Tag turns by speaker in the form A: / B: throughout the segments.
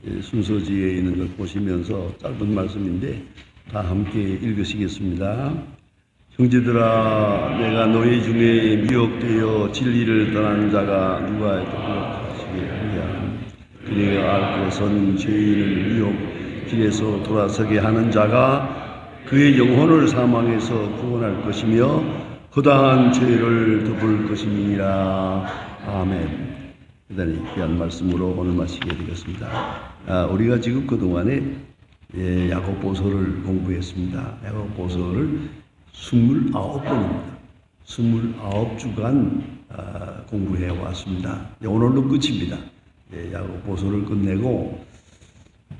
A: 순서지에 있는 걸 보시면서 짧은 말씀인데 다 함께 읽으시겠습니다. 형제들아, 내가 너희 중에 미혹되어 진리를 떠난 자가 누가 있겠느냐? 그네가 알 것은 죄인을 미혹 길에서 돌아서게 하는 자가 그의 영혼을 사망에서 구원할 것이며 허다한 죄를 덮을 것임이니라. 아멘. 대단히 귀한 말씀으로 오늘 마치게 되겠습니다. 우리가 지금 그동안에 야고보서를 공부했습니다. 야고보서를 29번입니다. 29주간 공부해 왔습니다. 오늘로 끝입니다. 야고보서를 끝내고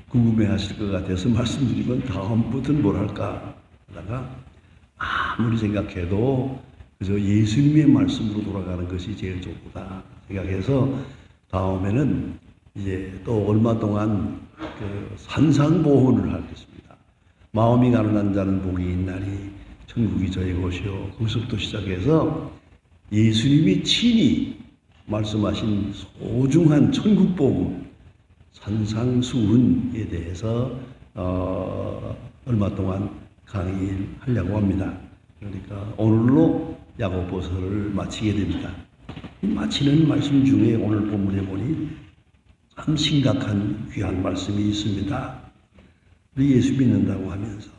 A: 궁금해하실 것 같아서 말씀드리면 다음부터는 뭘 할까 하다가 아무리 생각해도 그저 예수님의 말씀으로 돌아가는 것이 제일 좋다 생각해서 다음에는 이제 또 얼마 동안 그 산상보훈을 하겠습니다. 마음이 가난한 자는 복이 있나니 천국이 저의 곳이요. 거기서부터 시작해서 예수님이 친히 말씀하신 소중한 천국복음 산상수훈에 대해서 얼마 동안 강의를 하려고 합니다. 그러니까 오늘로 야고보서를 마치게 됩니다. 마치는 말씀 중에 오늘 본문에 보니 참 심각한 귀한 말씀이 있습니다. 우리 예수 믿는다고 하면서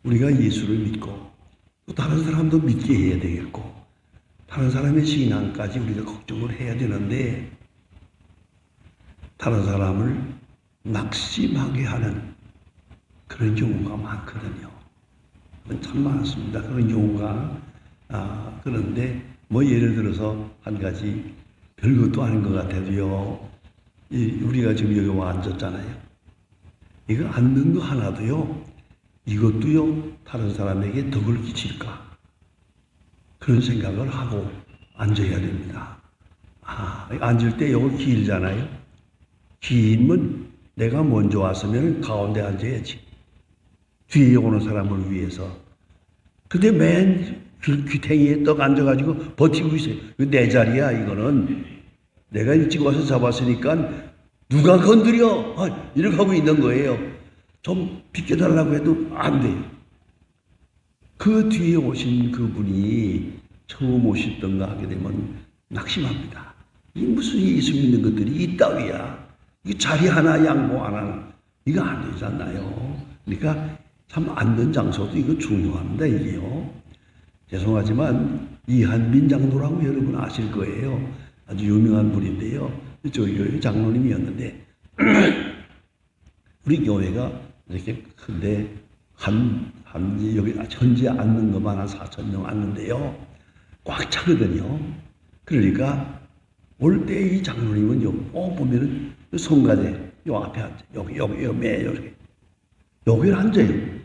A: 우리가 예수를 믿고 또 다른 사람도 믿게 해야 되겠고 다른 사람의 신앙까지 우리가 걱정을 해야 되는데 다른 사람을 낙심하게 하는 그런 경우가 많거든요. 참 많습니다. 그런 경우가 그런데 뭐 예를 들어서 한 가지 별것도 아닌 것 같아도요. 우리가 지금 여기 와 앉았잖아요. 이거 앉는 거 하나도요. 이것도요. 다른 사람에게 덕을 끼칠까? 그런 생각을 하고 앉아야 됩니다. 앉을 때 이거 길잖아요. 길면 내가 먼저 왔으면 가운데 앉아야지. 뒤에 오는 사람을 위해서. 근데 맨 귀탱이에 떡 앉아가지고 버티고 있어요. 이거 내 자리야, 이거는. 내가 일찍 와서 잡았으니까 누가 건드려! 이렇게 하고 있는 거예요. 좀 비켜달라고 해도 안 돼요. 그 뒤에 오신 그분이 처음 오셨던가 하게 되면 낙심합니다. 이 무슨 예수 믿는 것들이 이따위야. 이 자리 하나 양보 안 하는 이거 안 되잖아요. 그러니까 참 앉는 장소도 이거 중요합니다. 이게요. 죄송하지만 이한빈 장로라고 여러분 아실 거예요. 아주 유명한 분인데요. 저희 교회 장로님이었는데 우리 교회가 이렇게 큰데 여기 현재 앉는 것만 한 4,000명 앉는데요. 꽉 차거든요. 그러니까 올 때 이 장로님은 보면은 성가대 요 앞에 앉아. 여기 매 이렇게 여기를 앉아요.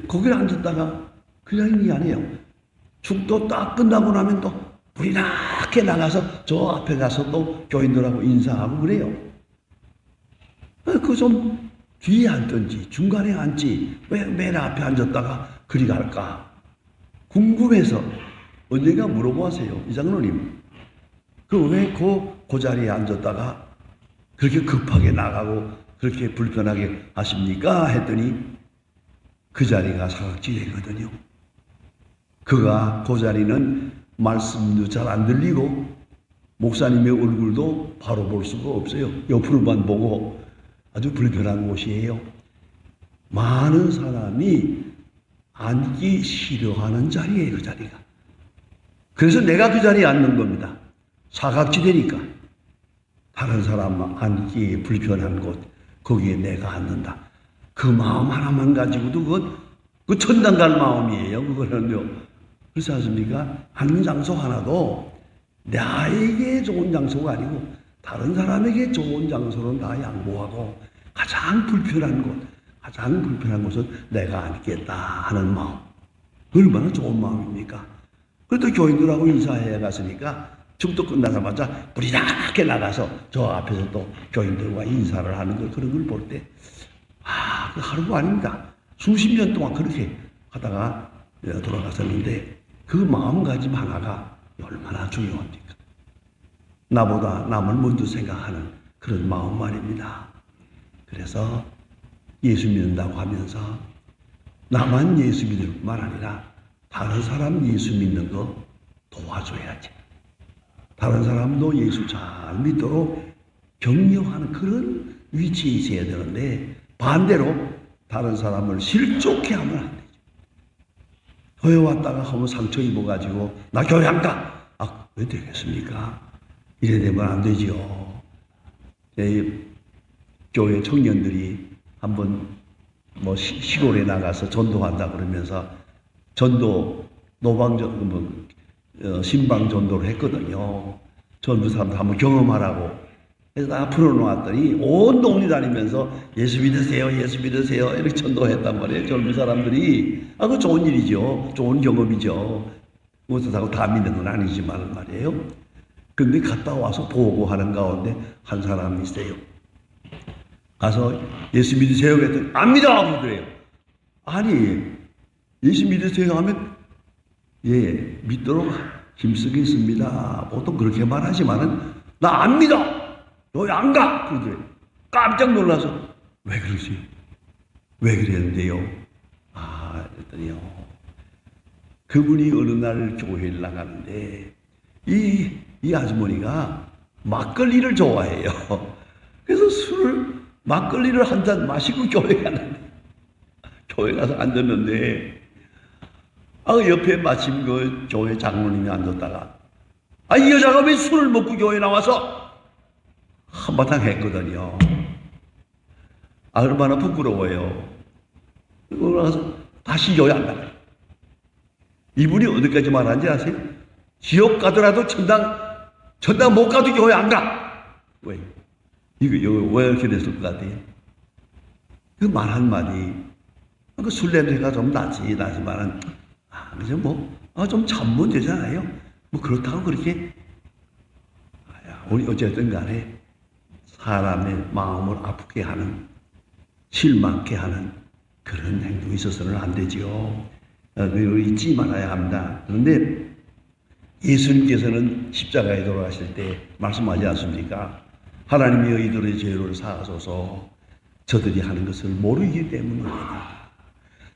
A: 거기를 앉았다가 그냥이 아니에요. 축도 딱 끝나고 나면 또 불이 나게 나가서 저 앞에 가서 또 교인들하고 인사하고 그래요. 그 좀 뒤에 앉든지 중간에 앉지 왜 맨 앞에 앉았다가 그리 갈까? 궁금해서 언젠가 물어보세요. 이 장로님 그 왜 그 자리에 앉았다가 그렇게 급하게 나가고 그렇게 불편하게 하십니까? 했더니 그 자리가 사각지대거든요. 그 자리는 말씀도 잘 안 들리고 목사님의 얼굴도 바로 볼 수가 없어요. 옆으로만 보고 아주 불편한 곳이에요. 많은 사람이 앉기 싫어하는 자리예요. 그 자리가. 그래서 내가 그 자리에 앉는 겁니다. 사각지대니까. 다른 사람 앉기 불편한 곳 거기에 내가 앉는다. 그 마음 하나만 가지고도 그 천당 갈 마음이에요. 그거는요. 그렇지 않습니까? 앉는 장소 하나도 나에게 좋은 장소가 아니고 다른 사람에게 좋은 장소는 다 양보하고 가장 불편한 곳은 내가 앉겠다 하는 마음. 얼마나 좋은 마음입니까? 그래도 교인들하고 인사해 갔으니까 축도 끝나자마자 불이 나게 나가서 저 앞에서 또 교인들과 인사를 하는 걸 그런 걸 볼 때 그 하루가 아닙니다. 수십 년 동안 그렇게 하다가 돌아갔었는데 그 마음가짐 하나가 얼마나 중요합니까? 나보다 남을 먼저 생각하는 그런 마음 말입니다. 그래서 예수 믿는다고 하면서 나만 예수 믿을 뿐만 아니라 다른 사람 예수 믿는 거 도와줘야지. 다른 사람도 예수 잘 믿도록 격려하는 그런 위치에 있어야 되는데 반대로 다른 사람을 실족해 하면 안 되죠. 교회 왔다가 한번 상처 입어가지고 나 교회 안 가. 아, 왜 되겠습니까? 이래 되면 안 되지요. 교회 청년들이 한번 뭐 시골에 나가서 전도한다 그러면서 전도 노방전 신방 전도를 했거든요. 전부 사람들 한번 경험하라고. 그래서 다 풀어놓았더니 온 동네 다니면서 예수 믿으세요, 예수 믿으세요 이렇게 전도했단 말이에요. 젊은 사람들이. 아, 그거 좋은 일이죠. 좋은 경험이죠. 그것하고 다 믿는 건 아니지만 말이에요. 근데 갔다 와서 보고하는 가운데 한 사람이 있어요. 가서 예수 믿으세요 그랬더니 안 믿어 그러더래요. 아니 예수 믿으세요 하면 예 믿도록 힘쓰겠습니다. 보통 그렇게 말하지만은 나 안 믿어. 너 안 가 그러더래요. 깜짝 놀라서 왜 그러지? 왜 그랬는데요? 아 그랬더니요. 그분이 어느 날 교회를 나가는데 이 아주머니가 막걸리를 좋아해요. 그래서 막걸리를 한 잔 마시고 교회 가는데, 교회 가서 앉았는데, 옆에 마침 그 교회 장로님이 앉았다가, 이 여자가 왜 술을 먹고 교회 나와서 한바탕 했거든요. 얼마나 부끄러워요. 그러고 나서 다시 교회 안 나가요. 이분이 어디까지 말하는지 아세요? 지옥 가더라도 천당 못 가도 교회 안 가. 왜? 이거 왜 이렇게 됐을 것 같아요? 그 말 한마디, 그 술 냄새가 좀 나지만은, 그죠 좀 참으면 되잖아요. 그렇다고 그렇게, 우리 어쨌든 간에 사람의 마음을 아프게 하는, 실망케 하는 그런 행동이 있어서는 안 되죠. 잊지 말아야 합니다. 그런데 예수님께서는 십자가에 돌아가실 때 말씀하지 않습니까? 하나님이 이들의 죄를 사하소서. 저들이 하는 것을 모르기 때문입니다.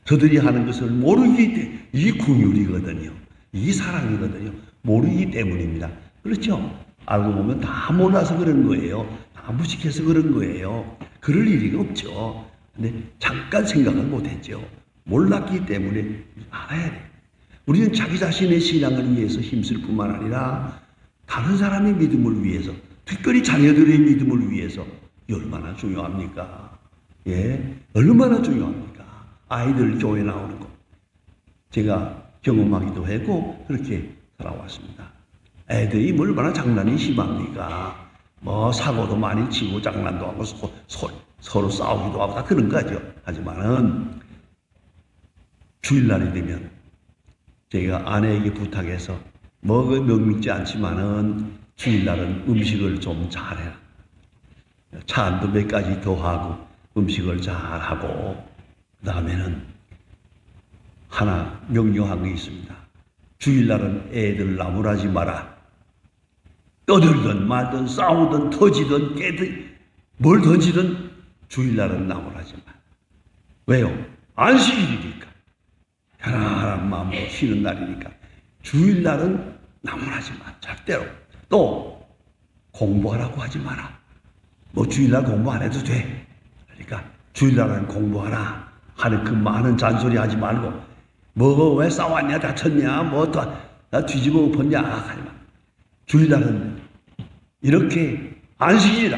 A: 저들이 하는 것을 모르기 때문에 이 긍휼이거든요. 이 사랑이거든요. 모르기 때문입니다. 그렇죠? 알고 보면 다 몰라서 그런 거예요. 다 무식해서 그런 거예요. 그럴 일이 없죠. 근데 잠깐 생각을 못했죠. 몰랐기 때문에 알아야 돼요. 우리는 자기 자신의 신앙을 위해서 힘쓸 뿐만 아니라 다른 사람의 믿음을 위해서, 특별히 자녀들의 믿음을 위해서 얼마나 중요합니까? 예, 얼마나 중요합니까? 아이들 교회 나오는 거. 제가 경험하기도 하고 그렇게 살아왔습니다. 애들이 얼마나 장난이 심합니까? 사고도 많이 치고 장난도 하고 서로 싸우기도 하고 다 그런 거죠. 하지만은 주일날이 되면 제가 아내에게 부탁해서 명믿지 않지만은 주일날은 음식을 좀 잘해라. 찬도 몇 가지 더 하고 음식을 잘하고 그 다음에는 하나 명령한 게 있습니다. 주일날은 애들 나무라지 마라. 떠들든 말든 싸우든 터지든 깨든 뭘 던지든 주일날은 나무라지 마. 왜요? 안식일이니까. 편안한 마음으로 쉬는 날이니까. 주일날은 나무라지 마. 절대로. 또 공부하라고 하지 마라. 주일날 공부 안 해도 돼. 그러니까 주일날은 공부하라 하는 그 많은 잔소리 하지 말고 왜 싸웠냐 다쳤냐 다 뒤집어 엎었냐 하지 마. 주일날은 이렇게 안식일이다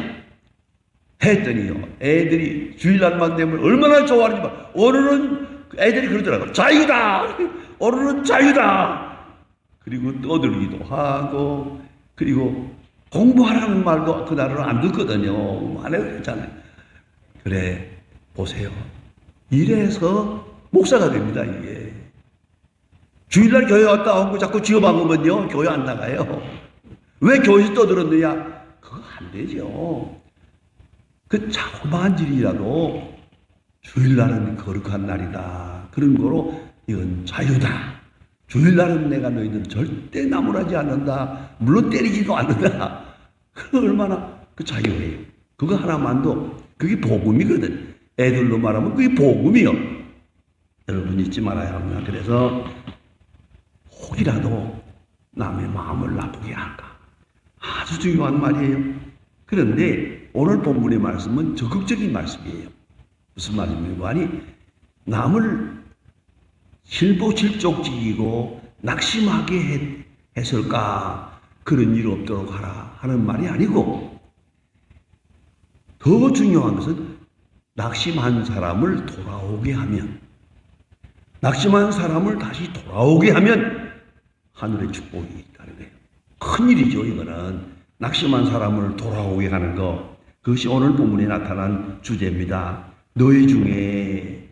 A: 했더니요. 애들이 주일날만 되면 얼마나 좋아하는지 봐. 오늘은 애들이 그러더라고. 자유다. 오늘은 자유다. 그리고 떠들기도 하고 그리고 공부하라는 말도 그날은 안 듣거든요. 안 해도 괜찮아요. 그래 보세요. 이래서 목사가 됩니다. 이게 주일날 교회 왔다 하고 자꾸 쥐어박으면요 교회 안 나가요. 왜 교회에서 떠들었느냐? 그거 안 되죠. 그 자그마한 일이라도 주일날은 거룩한 날이다. 그런 거로 이건 자유다. 주일날은 내가 너희들 절대 나무라지 않는다. 물론 때리지도 않는다. 그 얼마나 그 자유예요. 그거 하나만도 그게 복음이거든. 애들로 말하면 그게 복음이요. 여러분 잊지 말아야 합니다. 그래서 혹이라도 남의 마음을 나쁘게 할까? 아주 중요한 말이에요. 그런데 오늘 본문의 말씀은 적극적인 말씀이에요. 무슨 말입니까? 아니, 남을 실보실족지이고 낙심하게 했을까? 그런 일 없도록 하라 하는 말이 아니고, 더 중요한 것은 낙심한 사람을 돌아오게 하면, 낙심한 사람을 다시 돌아오게 하면 하늘의 축복이 있다는 거예요. 큰일이죠. 이거는 낙심한 사람을 돌아오게 하는 것, 그것이 오늘 본문에 나타난 주제입니다. 너희 중에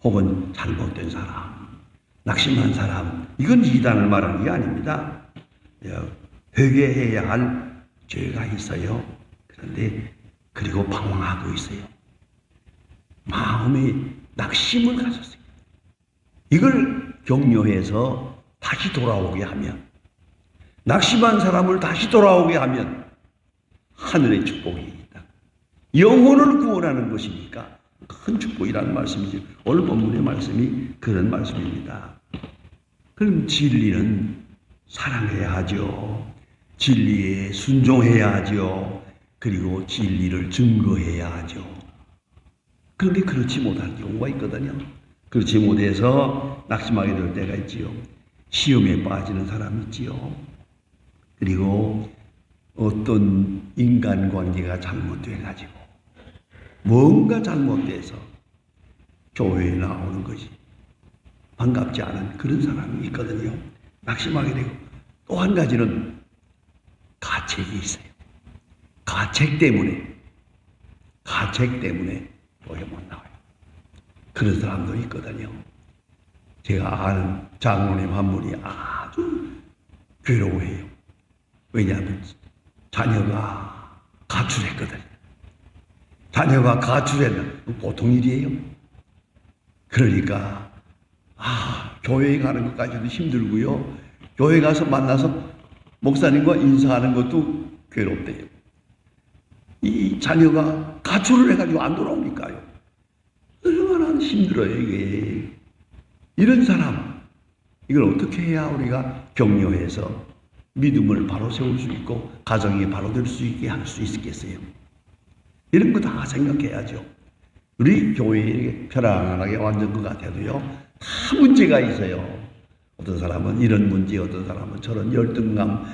A: 혹은 잘못된 사람, 낙심한 사람, 이건 이단을 말하는 게 아닙니다. 회개해야 할 죄가 있어요. 그런데 그리고 방황하고 있어요. 마음에 낙심을 가졌어요. 이걸 격려해서 다시 돌아오게 하면, 낙심한 사람을 다시 돌아오게 하면 하늘의 축복이 있다. 영혼을 구원하는 것이니까 큰 축복이라는 말씀이죠. 오늘 본문의 말씀이 그런 말씀입니다. 그럼 진리는 사랑해야 하죠. 진리에 순종해야 하죠. 그리고 진리를 증거해야 하죠. 그런데 그렇지 못할 경우가 있거든요. 그렇지 못해서 낙심하게 될 때가 있지요. 시험에 빠지는 사람이 있지요. 그리고 어떤 인간관계가 잘못돼가지고 뭔가 잘못돼서 교회에 나오는 것이 반갑지 않은 그런 사람이 있거든요. 낙심하게 되고, 또 한 가지는 가책이 있어요. 가책 때문에 교회 못 나와요. 그런 사람도 있거든요. 제가 아는 장로님 한 분이 아주 괴로워해요. 왜냐하면 자녀가 가출했거든요. 자녀가 가출했는 보통 일이에요. 그러니까 교회에 가는 것까지도 힘들고요. 교회 가서 만나서 목사님과 인사하는 것도 괴롭대요. 이 자녀가 가출을 해가지고 안 돌아오니까요. 얼마나 힘들어요, 이게. 이런 사람, 이걸 어떻게 해야 우리가 격려해서 믿음을 바로 세울 수 있고 가정이 바로 될 수 있게 할 수 있겠어요? 이런 거 다 생각해야죠. 우리 교회에 편안하게 완전 것 같아도요, 다 문제가 있어요. 어떤 사람은 이런 문제, 어떤 사람은 저런 열등감,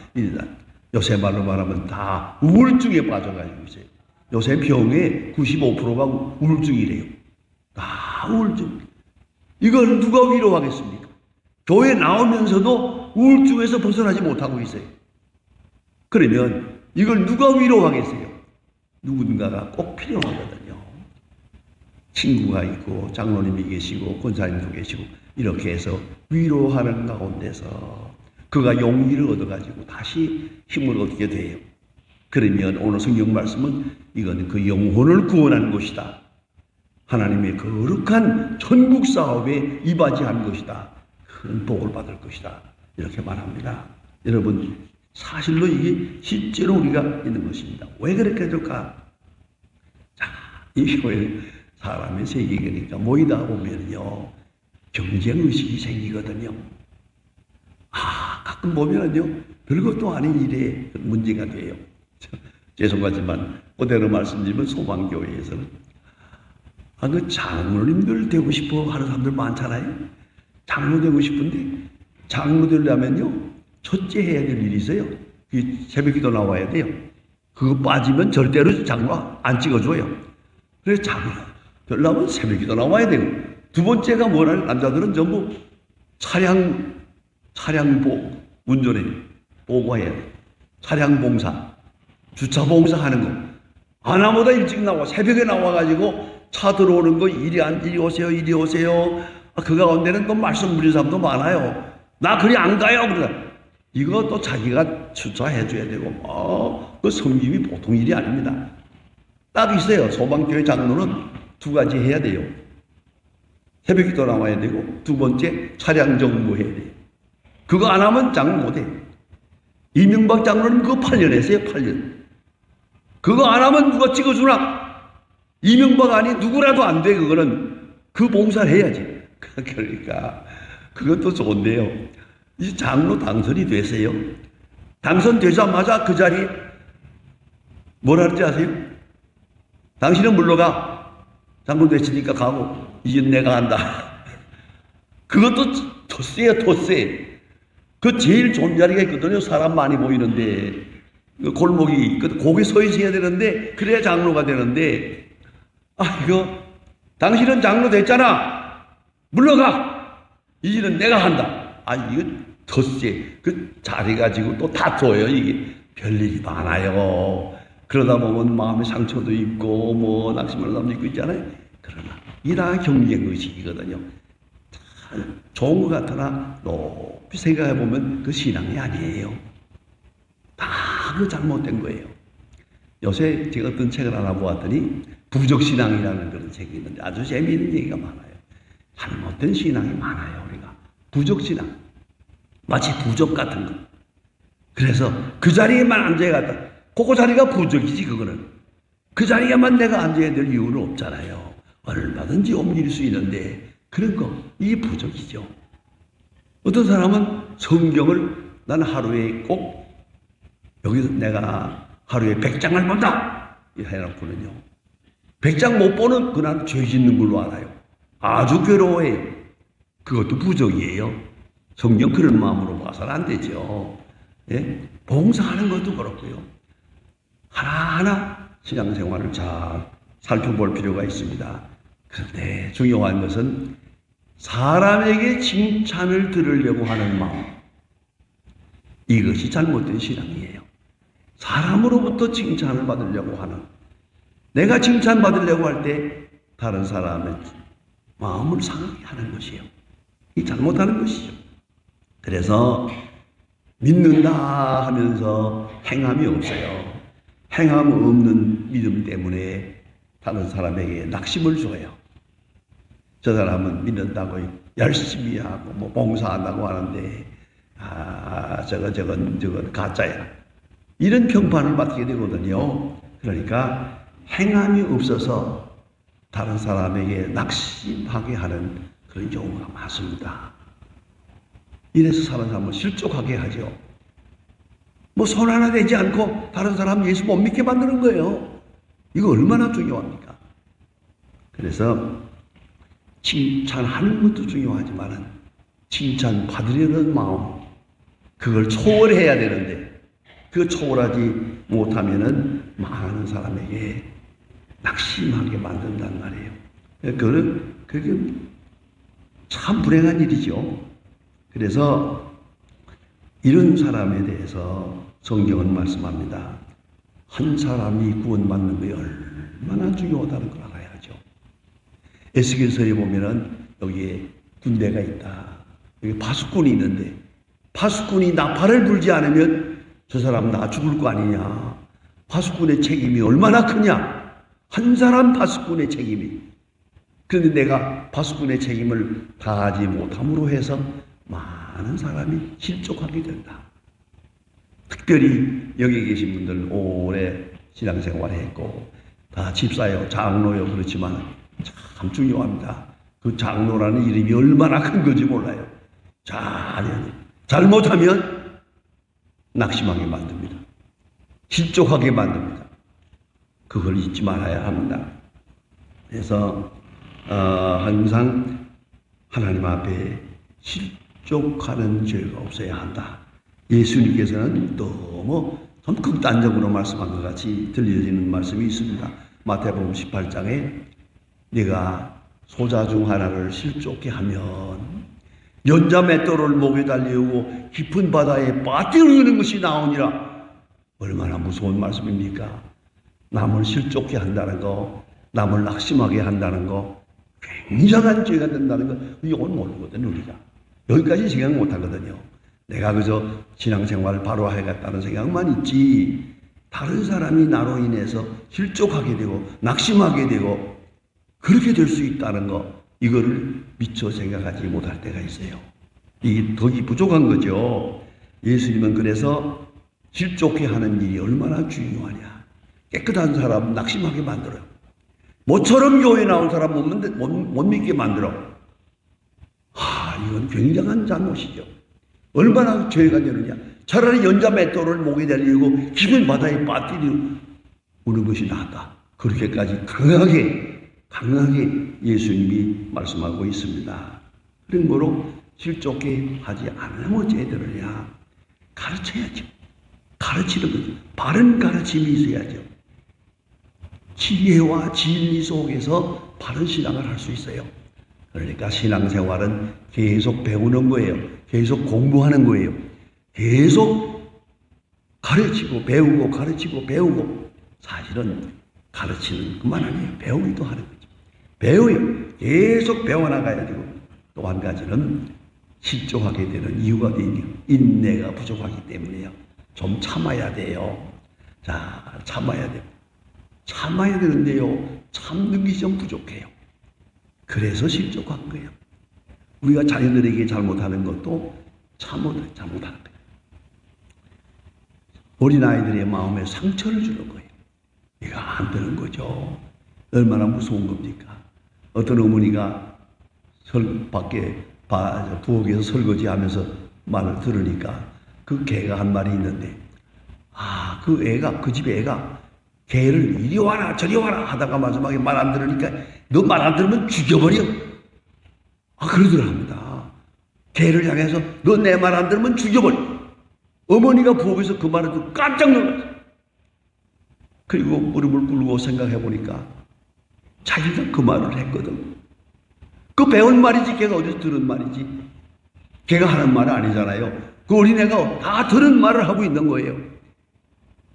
A: 요새 말로 말하면 다 우울증에 빠져가지고 있어요. 요새 병의 95%가 우울증이래요. 다 우울증. 이걸 누가 위로하겠습니까? 교회 나오면서도 우울증에서 벗어나지 못하고 있어요. 그러면 이걸 누가 위로하겠어요? 누군가가 꼭 필요하거든요. 친구가 있고 장로님이 계시고 권사님도 계시고 이렇게 해서 위로하는 가운데서 그가 용기를 얻어가지고 다시 힘을 얻게 돼요. 그러면 오늘 성경 말씀은 이건 그 영혼을 구원하는 것이다. 하나님의 거룩한 천국 사업에 이바지한 것이다. 큰 복을 받을 것이다. 이렇게 말합니다. 여러분, 사실로 이게 실제로 우리가 있는 것입니다. 왜 그렇게 될까? 자, 이 교회 사람의 세계니까 모이다 보면요, 경쟁의식이 생기거든요. 가끔 보면은요, 별것도 아닌 일에 문제가 돼요. 죄송하지만, 그대로 말씀드리면 소망교회에서는, 그 장로님들 되고 싶어 하는 사람들 많잖아요. 장로 되고 싶은데, 장로 되려면요, 첫째 해야 될 일이 있어요. 새벽기도 나와야 돼요. 그거 빠지면 절대로 장로 안 찍어줘요. 그래서 장로 되려면 새벽기도 나와야 되고, 두 번째가 뭐라는 남자들은 전부 운전해 보고해야 돼. 차량 봉사, 주차 봉사 하는 거. 하나보다 일찍 나와. 새벽에 나와가지고 차 들어오는 거 이리 오세요, 이리 오세요. 그 가운데는 또 말씀 부리는 사람도 많아요. 나 그리 안 가요. 그러다. 이거 또 자기가 주차해줘야 되고, 그 섬김이 보통 일이 아닙니다. 딱 있어요. 소방교회 장로는 두 가지 해야 돼요. 새벽기도 나와야 되고, 두 번째 차량 정보해야 돼요. 그거 안 하면 장로 못 해. 이명박 장로는 그거 8년 했어요, 8년. 그거 안 하면 누가 찍어주나? 이명박 아니 누구라도 안 돼. 그거는 그 봉사를 해야지. 그러니까 그것도 좋은데요. 이 장로 당선이 되세요. 당선되자마자 그 자리에 뭐라 하는지 아세요? 당신은 물러가. 장로 됐으니까 가고 이제 내가 한다. 그것도 더 세요. 더 세. 그 제일 좋은 자리가 있거든요. 사람 많이 모이는데 그 골목이 거기 서 있어야 되는데 그래야 장로가 되는데 이거 당신은 장로 됐잖아. 물러가. 이제는 내가 한다. 이거 더 세. 그 자리 가지고 또 다퉈요. 이게 별일이 많아요. 그러다 보면 마음의 상처도 있고 뭐 낙심하는 사람도 있고 있잖아요. 그러나 이 다 경쟁의식이거든요. 좋은 것 같으나 높이 생각해 보면 그 신앙이 아니에요. 다 그 잘못된 거예요. 요새 제가 어떤 책을 하나 보았더니 부적신앙이라는 그런 책이 있는데 아주 재미있는 얘기가 많아요. 잘못된 신앙이 많아요. 우리가 부적신앙, 마치 부적 같은 거. 그래서 그 자리에만 앉아야 갔다. 그 자리가 부적이지. 그거는 그 자리에만 내가 앉아야 될 이유는 없잖아요. 얼마든지 옮길 수 있는데 그런 거 이게 부적이죠. 어떤 사람은 성경을 난 하루에 꼭 여기서 내가 하루에 100장을 본다 해놓고는요, 100장 못 보는 그날 죄 짓는 걸로 알아요. 아주 괴로워해요. 그것도 부적이에요. 성경 그런 마음으로 봐서는 안 되죠. 예? 봉사하는 것도 그렇고요. 하나하나 신앙생활을 잘 살펴볼 필요가 있습니다. 그런데 중요한 것은 사람에게 칭찬을 들으려고 하는 마음, 이것이 잘못된 신앙이에요. 사람으로부터 칭찬을 받으려고 하는, 내가 칭찬받으려고 할 때 다른 사람의 마음을 상하게 하는 것이에요. 이 잘못하는 것이죠. 그래서 믿는다 하면서 행함이 없어요. 행함 없는 믿음 때문에 다른 사람에게 낙심을 줘요. 저 사람은 믿는다고 열심히 하고 뭐 봉사한다고 하는데 저건 가짜야. 이런 평판을 받게 되거든요. 그러니까 행함이 없어서 다른 사람에게 낙심하게 하는 그런 경우가 많습니다. 이래서 사는 사람을 실족하게 하죠. 뭐 손 하나 대지 않고 다른 사람 예수 못 믿게 만드는 거예요. 이거 얼마나 중요합니까? 그래서 칭찬하는 것도 중요하지만 칭찬 받으려는 마음, 그걸 초월해야 되는데 그 초월하지 못하면은 많은 사람에게 낙심하게 만든단 말이에요. 그게 참 불행한 일이죠. 그래서 이런 사람에 대해서 성경은 말씀합니다. 한 사람이 구원받는 게 얼마나 중요하다는 걸 알아야죠. 에스겔서에 보면은 여기에 군대가 있다. 여기 파수꾼이 있는데 파수꾼이 나팔을 불지 않으면 저 사람 나 죽을 거 아니냐. 파수꾼의 책임이 얼마나 크냐. 한 사람 파수꾼의 책임이. 그런데 내가 파수꾼의 책임을 다하지 못함으로 해서 많은 사람이 실족하게 된다. 특별히 여기 계신 분들 오래 신앙생활 했고 다 집사요, 장로요 그렇지만 참 중요합니다. 그 장로라는 이름이 얼마나 큰 건지 몰라요. 잘못하면 낙심하게 만듭니다. 실족하게 만듭니다. 그걸 잊지 말아야 합니다. 그래서 항상 하나님 앞에 실족하는 죄가 없어야 한다. 예수님께서는 너무 좀 극단적으로 말씀한 것 같이 들려지는 말씀이 있습니다. 마태복음 18장에 네가 소자 중 하나를 실족케 하면 연자 맷돌을 목에 달리우고 깊은 바다에 빠뜨리는 것이 나오니라. 얼마나 무서운 말씀입니까? 남을 실족케 한다는 거, 남을 낙심하게 한다는 거, 굉장한 죄가 된다는 거, 이건 모르거든요, 우리가. 여기까지 생각 못 하거든요. 내가 그저 신앙생활을 바로 하겠다는 생각만 있지, 다른 사람이 나로 인해서 실족하게 되고, 낙심하게 되고, 그렇게 될 수 있다는 거, 이거를 미처 생각하지 못할 때가 있어요. 이게 덕이 부족한 거죠. 예수님은 그래서 실족해 하는 일이 얼마나 중요하냐. 깨끗한 사람 낙심하게 만들어요. 모처럼 교회 나온 사람 못 믿게 만들어. 이건 굉장한 잘못이죠. 얼마나 죄가 되느냐. 차라리 연자 맷돌을 목에 달리고 깊은 바다에 빠뜨리는 것이 낫다. 그렇게까지 강하게 예수님이 말씀하고 있습니다. 그런 거로 실족해 하지 않으면 어찌 되느냐. 가르쳐야죠. 가르치는 거죠. 바른 가르침이 있어야죠. 지혜와 진리 속에서 바른 신앙을 할 수 있어요. 그러니까 신앙생활은 계속 배우는 거예요. 계속 공부하는 거예요. 계속 가르치고 배우고 가르치고 배우고. 사실은 가르치는 것만 아니에요. 배우기도 하는 거죠. 배워요. 계속 배워나가야 되고. 또 한 가지는 실족하게 되는 이유가 되냐. 인내가 부족하기 때문에요. 좀 참아야 돼요. 자, 참아야 돼요. 참아야 되는데요. 참는 게 좀 부족해요. 그래서 실족한 거예요. 우리가 자녀들에게 잘못하는 것도 잘못하는 거예요. 어린아이들의 마음에 상처를 주는 거예요. 이거 안 되는 거죠. 얼마나 무서운 겁니까? 어떤 어머니가 밖에 부엌에서 설거지하면서 말을 들으니까 그 개가 한 마리 있는데 그 집에 애가 개를 이리 와라 저리 와라 하다가 마지막에 말 안 들으니까 너 말 안 들으면 죽여버려. 그러더랍니다. 개를 향해서 너 내 말 안 들으면 죽여버려. 어머니가 부엌에서 그 말을 듣고 깜짝 놀랐어요. 그리고 무릎을 꿇고 생각해 보니까 자기가 그 말을 했거든. 그 배운 말이지 걔가 어디서 들은 말이지. 걔가 하는 말은 아니잖아요. 그 어린애가 다 들은 말을 하고 있는 거예요.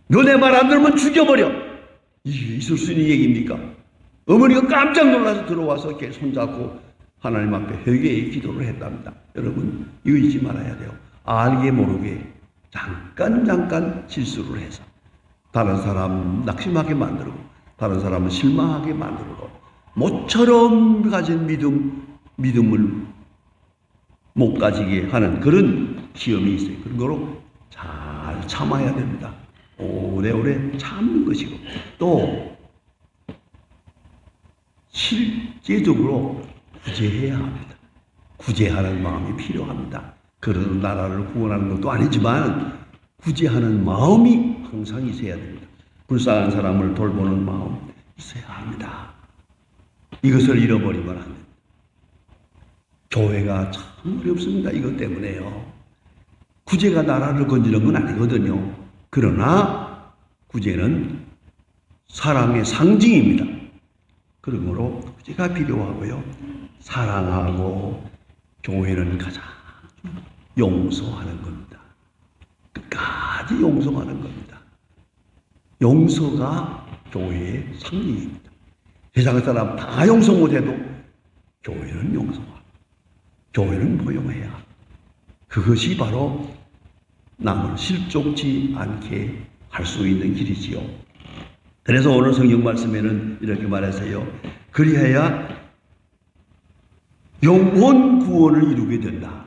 A: 너 내 말 안 들으면 죽여버려. 이게 있을 수 있는 얘기입니까? 어머니가 깜짝 놀라서 들어와서 걔 손잡고 하나님 앞에 회개의 기도를 했답니다. 여러분 이거 잊지 말아야 돼요. 알게 모르게 잠깐 실수를 해서 다른 사람 낙심하게 만들고 다른 사람은 실망하게 만들고 모처럼 가진 믿음을 못 가지게 하는 그런 시험이 있어요. 그런 거로 잘 참아야 됩니다. 오래오래 참는 것이고 또 실제적으로 구제해야 합니다. 구제하는 마음이 필요합니다. 그런 나라를 구원하는 것도 아니지만 구제하는 마음이 항상 있어야 됩니다. 불쌍한 사람을 돌보는 마음 있어야 합니다. 이것을 잃어버리면 안 됩니다. 교회가 참 어렵습니다. 이것 때문에요. 구제가 나라를 건지는 건 아니거든요. 그러나 구제는 사랑의 상징입니다. 그러므로 구제가 필요하고요. 사랑하고 교회는 가장 용서하는 겁니다. 끝까지 용서하는 겁니다. 용서가 교회의 상징입니다. 세상 사람 다 용서 못해도 교회는 용서하고 교회는 포용해야 합니다. 그것이 바로 남을 실족지 않게 할 수 있는 길이지요. 그래서 오늘 성경 말씀에는 이렇게 말했어요. 그리하여 영혼 구원을 이루게 된다.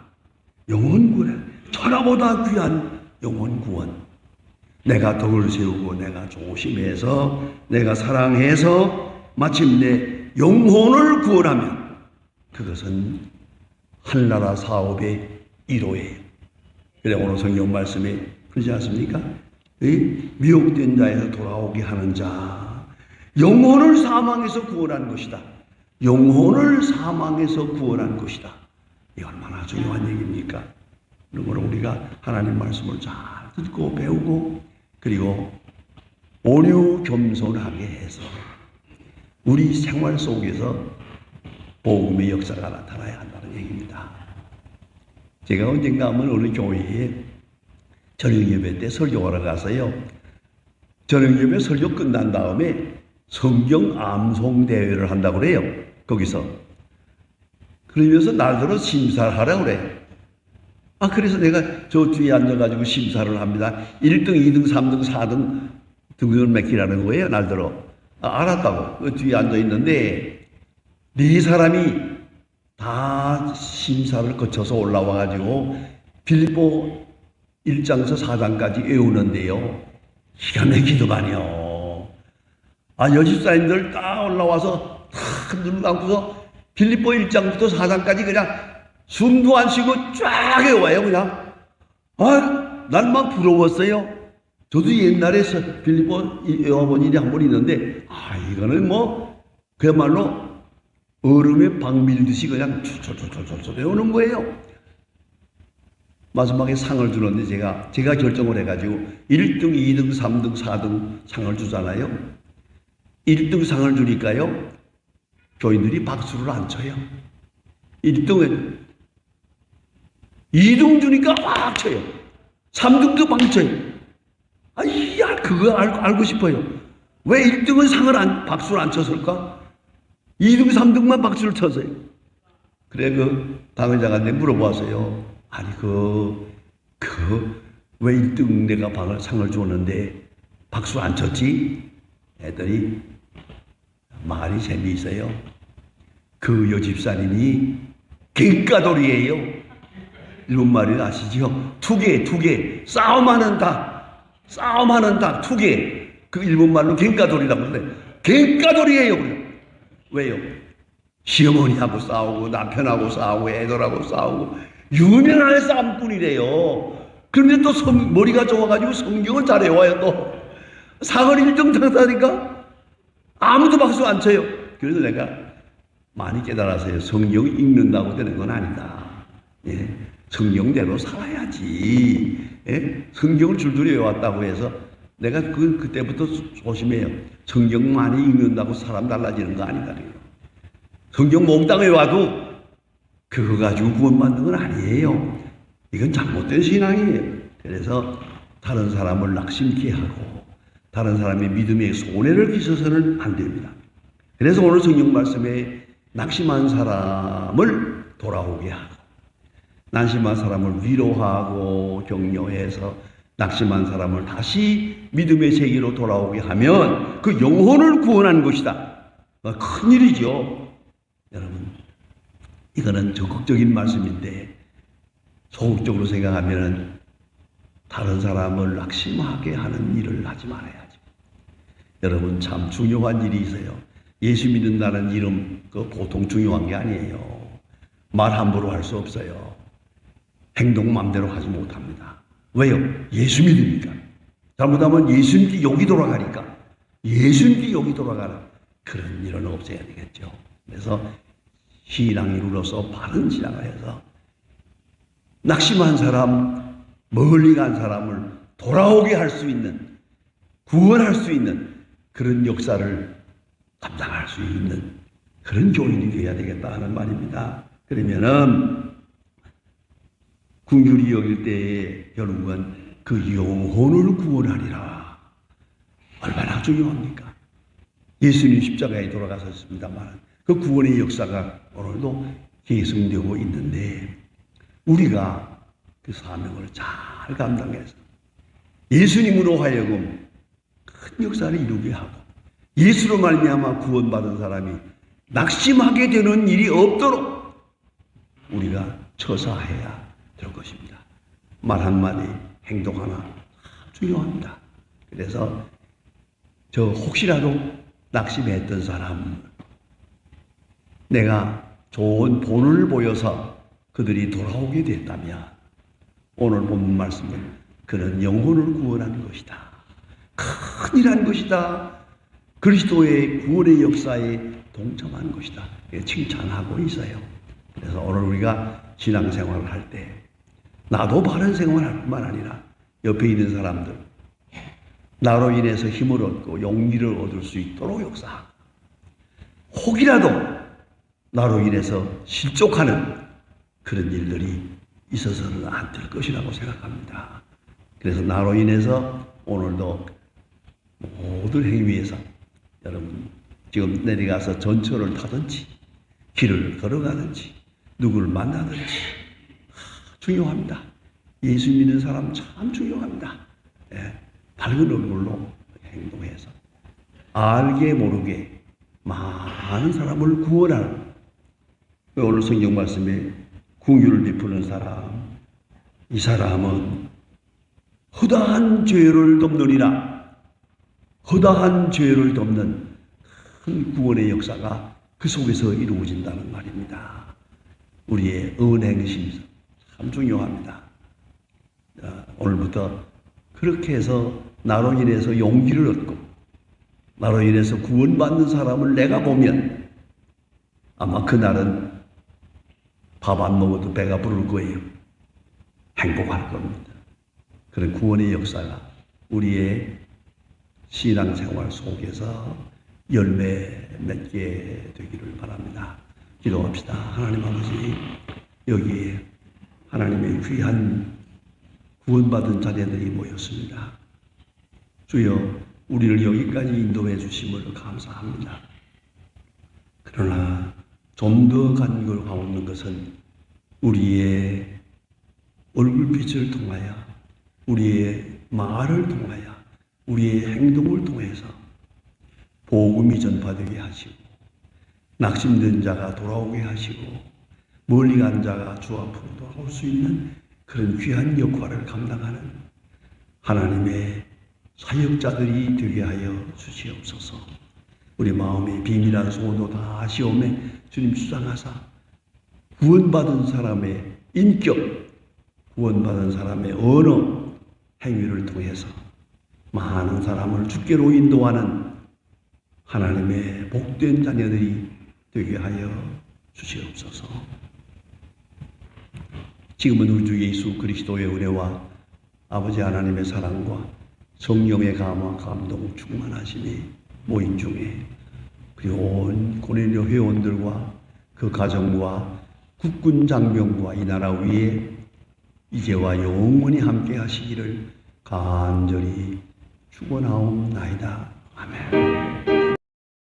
A: 영혼 구원, 천하보다 귀한 영혼 구원. 내가 덕을 세우고 내가 조심해서 내가 사랑해서 마침내 영혼을 구원하면 그것은 한나라 사업의 1호예요. 그래 오늘 성경 말씀에 그러지 않습니까? 미혹된 자에서 돌아오게 하는 자, 영혼을 사망에서 구원한 것이다. 영혼을 사망에서 구원한 것이다. 이 얼마나 중요한 얘기입니까? 그러므로 우리가 하나님 말씀을 잘 듣고 배우고 그리고 온유 겸손하게 해서 우리 생활 속에서 복음의 역사가 나타나야 한다는 얘기입니다. 제가 언젠가 한번 어느 교회에 저녁예배 때 설교하러 가서요. 저녁예배 설교 끝난 다음에 성경 암송 대회를 한다고 그래요. 거기서. 그러면서 날들어 심사를 하라고 그래. 그래서 내가 저 뒤에 앉아가지고 심사를 합니다. 1등, 2등, 3등, 4등 등급을 매기라는 거예요. 날들어. 알았다고. 그 뒤에 앉아있는데 네 사람이 다 심사를 거쳐서 올라와가지고 빌립보 1장에서 4장까지 외우는데요. 기가 막히더만요. 여집사님들 딱 올라와서 탁 눈 감고서 빌립보 1장부터 4장까지 그냥 숨도 안 쉬고 쫙 해와요, 그냥. 난 막 부러웠어요. 저도 옛날에 빌립보 여학원 일이 한 번 있는데, 이거는 그야말로 얼음에 박 밀듯이 그냥 촐촐촐촐 외우는 거예요. 마지막에 상을 주는데 제가 결정을 해가지고 1등, 2등, 3등, 4등 상을 주잖아요. 1등 상을 주니까요, 교인들이 박수를 안 쳐요. 1등은 2등 주니까 막 쳐요. 3등도 막 쳐요. 그거 알고 싶어요. 왜 1등은 박수를 안 쳤을까? 2등, 3등만 박수를 쳤어요. 그래, 당회장한테 물어봤어요. 왜 1등 내가 상을 줬는데 박수 안 쳤지? 했더니 말이 재미있어요. 그 여집사님이 갱가돌이에요. 일본 말이 아시죠? 투개, 싸움하는 닭, 투개. 그 일본 말로 갱가돌이라고 그러는데, 갱가돌이에요. 왜요? 시어머니하고 싸우고, 남편하고 싸우고, 애들하고 싸우고, 유명한 싸움꾼이래요. 그런데 또 머리가 좋아가지고 성경을 잘 외워요, 또. 상을 1등 당사니까 아무도 박수 안 쳐요. 그래서 내가 많이 깨달았어요. 성경 읽는다고 되는 건 아니다. 성경대로 살아야지. 성경을 줄줄이 외웠다고 해서 내가 그때부터 조심해요. 성경 많이 읽는다고 사람 달라지는 거 아니다. 성경 몽땅 외워도 그거 가지고 구원받는 건 아니에요. 이건 잘못된 신앙이에요. 그래서 다른 사람을 낙심케 하고 다른 사람의 믿음에 손해를 끼쳐서는 안 됩니다. 그래서 오늘 성경 말씀에 낙심한 사람을 돌아오게 하고, 낙심한 사람을 위로하고 격려해서 낙심한 사람을 다시 믿음의 세계로 돌아오게 하면 그 영혼을 구원하는 것이다. 큰일이죠. 여러분, 이거는 적극적인 말씀인데 소극적으로 생각하면 다른 사람을 낙심하게 하는 일을 하지 말아야죠. 여러분, 참 중요한 일이 있어요. 예수 믿는다는 이름, 보통 중요한 게 아니에요. 말 함부로 할 수 없어요. 행동 마음대로 하지 못합니다. 왜요? 예수 믿으니까. 잘못하면 예수님께 욕이 돌아가니까. 예수님께 욕이 돌아가는 그런 일은 없어야 되겠죠. 그래서 신앙인으로서 바른 신앙을 해서 낙심한 사람, 멀리 간 사람을 돌아오게 할 수 있는, 구원할 수 있는 그런 역사를 감당할 수 있는 그런 교인이 되어야 되겠다 하는 말입니다. 그러면은 긍휼히 여길 때에 결국은 그 영혼을 구원하리라. 얼마나 중요합니까? 예수님 십자가에 돌아가셨습니다만 그 구원의 역사가 오늘도 계승되고 있는데 우리가 그 사명을 잘 감당해서 예수님으로 하여금 큰 역사를 이루게 하고 예수로 말미암아 구원받은 사람이 낙심하게 되는 일이 없도록 우리가 처사해야 될 것입니다. 말 한마디, 행동 하나 중요합니다. 그래서 혹시라도 낙심했던 사람, 내가 좋은 본을 보여서 그들이 돌아오게 됐다면 오늘 본 말씀은 그는 영혼을 구원하는 것이다. 큰일한 것이다. 그리스도의 구원의 역사에 동참하는 것이다. 칭찬하고 있어요. 그래서 오늘 우리가 신앙생활을 할 때 나도 바른 생활할 뿐만 아니라 옆에 있는 사람들 나로 인해서 힘을 얻고 용기를 얻을 수 있도록 역사하고 혹이라도 나로 인해서 실족하는 그런 일들이 있어서는 안 될 것이라고 생각합니다. 그래서 나로 인해서 오늘도 모든 행위에서 여러분 지금 내려가서 전철을 타든지 길을 걸어가든지 누구를 만나든지 중요합니다. 예수 믿는 사람 참 중요합니다. 밝은 얼굴로 행동해서 알게 모르게 많은 사람을 구원하는 오늘 성경 말씀에 긍휼을 베푸는 사람, 이 사람은 허다한 죄를 덮느니라. 허다한 죄를 덮는 큰 구원의 역사가 그 속에서 이루어진다는 말입니다. 우리의 은행심 참 중요합니다. 오늘부터 그렇게 해서 나로 인해서 용기를 얻고 나로 인해서 구원받는 사람을 내가 보면 아마 그날은 밥 안 먹어도 배가 부를 거예요. 행복할 겁니다. 그런 구원의 역사가 우리의 신앙생활 속에서 열매 맺게 되기를 바랍니다. 기도합시다. 하나님 아버지, 여기에 하나님의 귀한 구원받은 자녀들이 모였습니다. 주여, 우리를 여기까지 인도해 주심을 감사합니다. 그러나 좀 더 간절함없는 것은 우리의 얼굴빛을 통하여, 우리의 말을 통하여, 우리의 행동을 통해서 복음이 전파되게 하시고 낙심된 자가 돌아오게 하시고 멀리 간 자가 주 앞으로 돌아올 수 있는 그런 귀한 역할을 감당하는 하나님의 사역자들이 되게 하여 주시옵소서. 우리 마음의 비밀한 소원도 다 시험에 주님 주장하사 구원받은 사람의 인격, 구원받은 사람의 언어, 행위를 통해서 많은 사람을 주께로 인도하는 하나님의 복된 자녀들이 되게 하여 주시옵소서. 지금은 우리 주 예수 그리스도의 은혜와 아버지 하나님의 사랑과 성령의 감화 감동 충만하심이 모임 중에 그리고 온 고넬료 회원들과 그 가정과 국군 장병과 이 나라 위에 이제와 영원히 함께 하시기를 간절히 축원하옵나이다. 아멘.